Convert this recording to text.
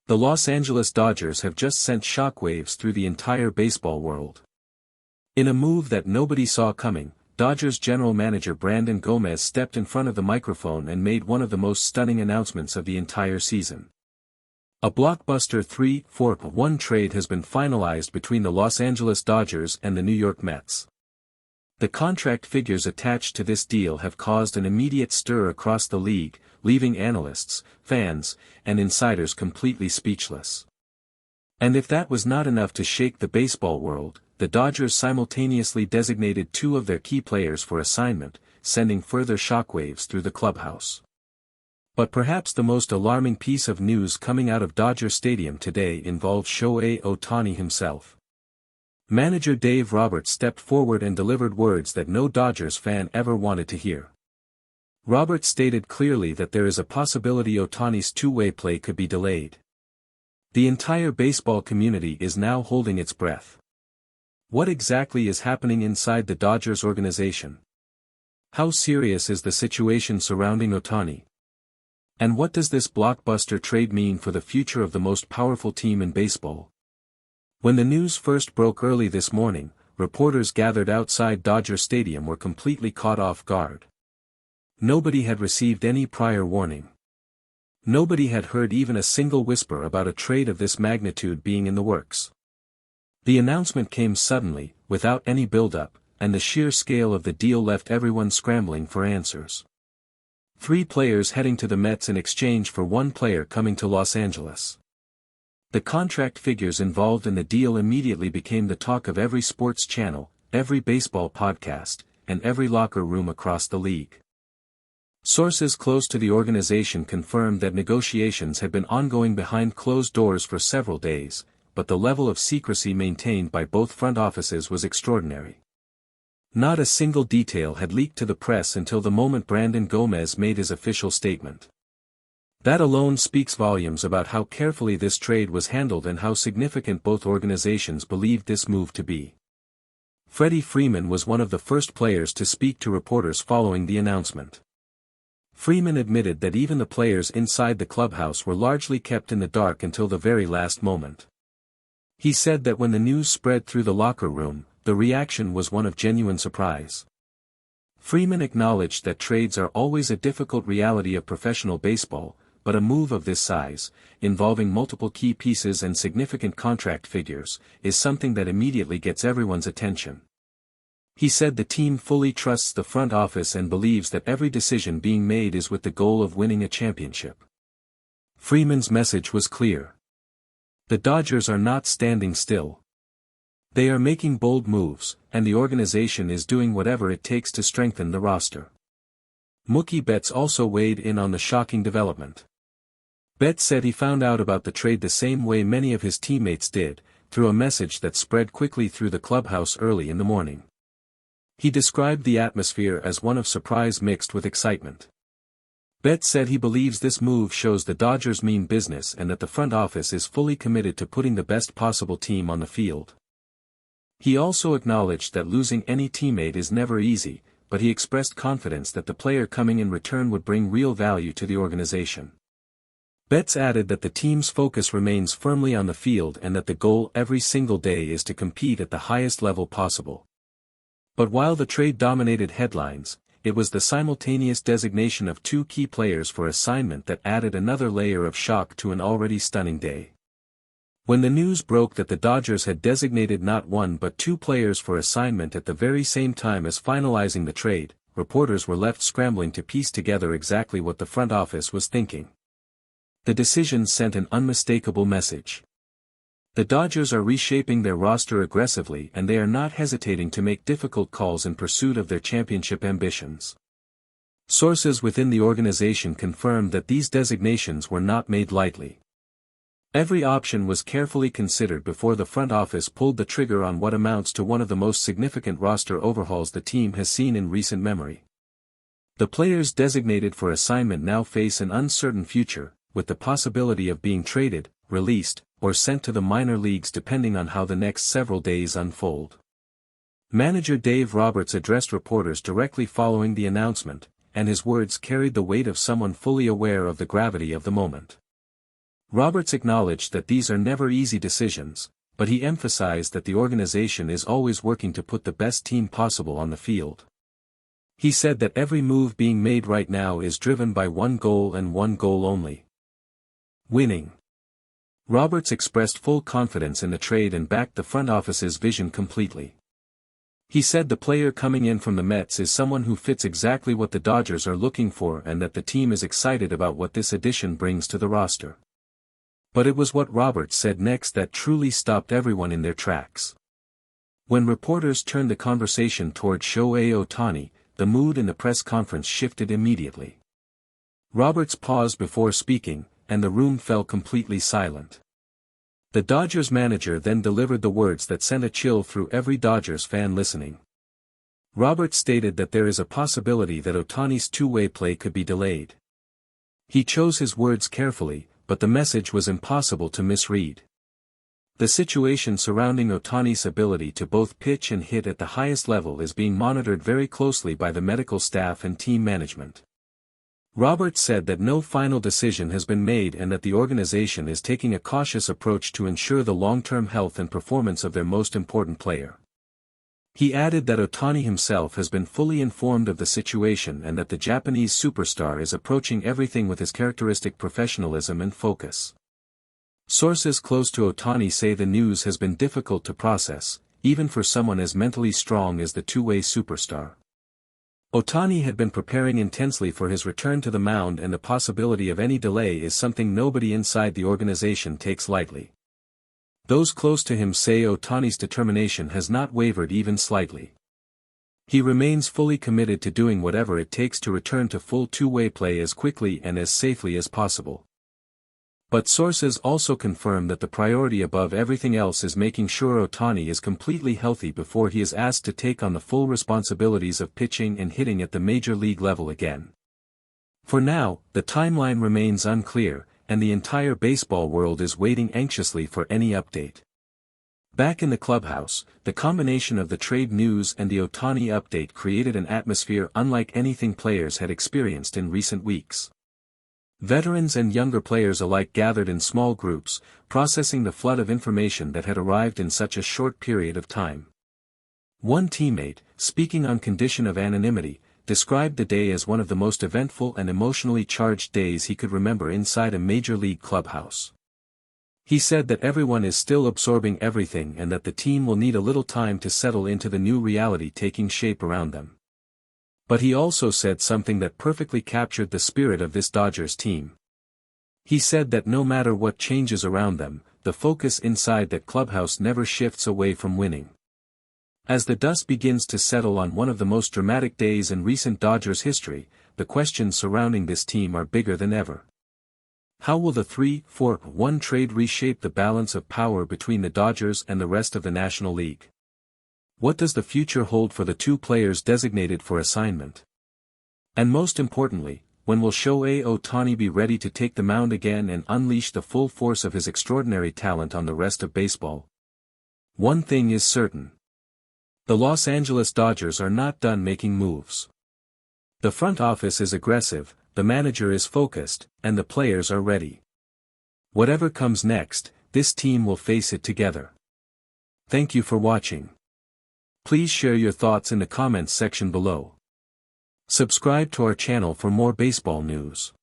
The Los Angeles Dodgers have just sent shockwaves through the entire baseball world. In a move that nobody saw coming, Dodgers general manager Brandon Gomez stepped in front of the microphone and made one of the most stunning announcements of the entire season. A blockbuster 3-for-1 trade has been finalized between the Los Angeles Dodgers and the New York Mets. The contract figures attached to this deal have caused an immediate stir across the league, leaving analysts, fans, and insiders completely speechless. And if that was not enough to shake the baseball world, the Dodgers simultaneously designated two of their key players for assignment, sending further shockwaves through the clubhouse. But perhaps the most alarming piece of news coming out of Dodger Stadium today involves Shohei Ohtani himself. Manager Dave Roberts stepped forward and delivered words that no Dodgers fan ever wanted to hear. Roberts stated clearly that there is a possibility Ohtani's two-way play could be delayed. The entire baseball community is now holding its breath. What exactly is happening inside the Dodgers organization? How serious is the situation surrounding Ohtani? And what does this blockbuster trade mean for the future of the most powerful team in baseball? When the news first broke early this morning, reporters gathered outside Dodger Stadium were completely caught off guard. Nobody had received any prior warning. Nobody had heard even a single whisper about a trade of this magnitude being in the works. The announcement came suddenly, without any build-up, and the sheer scale of the deal left everyone scrambling for answers. 3 players heading to the Mets in exchange for 1 player coming to Los Angeles. The contract figures involved in the deal immediately became the talk of every sports channel, every baseball podcast, and every locker room across the league. Sources close to the organization confirmed that negotiations had been ongoing behind closed doors for several days, but the level of secrecy maintained by both front offices was extraordinary. Not a single detail had leaked to the press until the moment Brandon Gomez made his official statement. That alone speaks volumes about how carefully this trade was handled and how significant both organizations believed this move to be. Freddie Freeman was one of the first players to speak to reporters following the announcement. Freeman admitted that even the players inside the clubhouse were largely kept in the dark until the very last moment. He said that when the news spread through the locker room, the reaction was one of genuine surprise. Freeman acknowledged that trades are always a difficult reality of professional baseball, but a move of this size, involving multiple key pieces and significant contract figures, is something that immediately gets everyone's attention. He said the team fully trusts the front office and believes that every decision being made is with the goal of winning a championship. Freeman's message was clear. The Dodgers are not standing still. They are making bold moves, and the organization is doing whatever it takes to strengthen the roster. Mookie Betts also weighed in on the shocking development. Betts said he found out about the trade the same way many of his teammates did, through a message that spread quickly through the clubhouse early in the morning. He described the atmosphere as one of surprise mixed with excitement. Betts said he believes this move shows the Dodgers mean business and that the front office is fully committed to putting the best possible team on the field. He also acknowledged that losing any teammate is never easy, but he expressed confidence that the player coming in return would bring real value to the organization. Betts added that the team's focus remains firmly on the field and that the goal every single day is to compete at the highest level possible. But while the trade dominated headlines, it was the simultaneous designation of 2 key players for assignment that added another layer of shock to an already stunning day. When the news broke that the Dodgers had designated not 1 but 2 players for assignment at the very same time as finalizing the trade, reporters were left scrambling to piece together exactly what the front office was thinking. The decision sent an unmistakable message. The Dodgers are reshaping their roster aggressively and they are not hesitating to make difficult calls in pursuit of their championship ambitions. Sources within the organization confirmed that these designations were not made lightly. Every option was carefully considered before the front office pulled the trigger on what amounts to one of the most significant roster overhauls the team has seen in recent memory. The players designated for assignment now face an uncertain future, with the possibility of being traded, released, or sent to the minor leagues depending on how the next several days unfold. Manager Dave Roberts addressed reporters directly following the announcement, and his words carried the weight of someone fully aware of the gravity of the moment. Roberts acknowledged that these are never easy decisions, but he emphasized that the organization is always working to put the best team possible on the field. He said that every move being made right now is driven by one goal and one goal only: winning. Roberts expressed full confidence in the trade and backed the front office's vision completely. He said the player coming in from the Mets is someone who fits exactly what the Dodgers are looking for and that the team is excited about what this addition brings to the roster. But it was what Roberts said next that truly stopped everyone in their tracks. When reporters turned the conversation toward Shohei Ohtani, the mood in the press conference shifted immediately. Roberts paused before speaking, and the room fell completely silent. The Dodgers manager then delivered the words that sent a chill through every Dodgers fan listening. Roberts stated that there is a possibility that Ohtani's two-way play could be delayed. He chose his words carefully, but the message was impossible to misread. The situation surrounding Ohtani's ability to both pitch and hit at the highest level is being monitored very closely by the medical staff and team management. Roberts said that no final decision has been made and that the organization is taking a cautious approach to ensure the long-term health and performance of their most important player. He added that Ohtani himself has been fully informed of the situation and that the Japanese superstar is approaching everything with his characteristic professionalism and focus. Sources close to Ohtani say the news has been difficult to process, even for someone as mentally strong as the two-way superstar. Ohtani had been preparing intensely for his return to the mound, and the possibility of any delay is something nobody inside the organization takes lightly. Those close to him say Ohtani's determination has not wavered even slightly. He remains fully committed to doing whatever it takes to return to full two-way play as quickly and as safely as possible. But sources also confirm that the priority above everything else is making sure Ohtani is completely healthy before he is asked to take on the full responsibilities of pitching and hitting at the major league level again. For now, the timeline remains unclear, and the entire baseball world is waiting anxiously for any update. Back in the clubhouse, the combination of the trade news and the Ohtani update created an atmosphere unlike anything players had experienced in recent weeks. Veterans and younger players alike gathered in small groups, processing the flood of information that had arrived in such a short period of time. One teammate, speaking on condition of anonymity, described the day as one of the most eventful and emotionally charged days he could remember inside a major league clubhouse. He said that everyone is still absorbing everything and that the team will need a little time to settle into the new reality taking shape around them. But he also said something that perfectly captured the spirit of this Dodgers team. He said that no matter what changes around them, the focus inside that clubhouse never shifts away from winning. As the dust begins to settle on one of the most dramatic days in recent Dodgers history, the questions surrounding this team are bigger than ever. How will the 3-4-1 trade reshape the balance of power between the Dodgers and the rest of the National League? What does the future hold for the two players designated for assignment? And most importantly, when will Shohei Ohtani be ready to take the mound again and unleash the full force of his extraordinary talent on the rest of baseball? One thing is certain. The Los Angeles Dodgers are not done making moves. The front office is aggressive, the manager is focused, and the players are ready. Whatever comes next, this team will face it together. Thank you for watching. Please share your thoughts in the comments section below. Subscribe to our channel for more baseball news.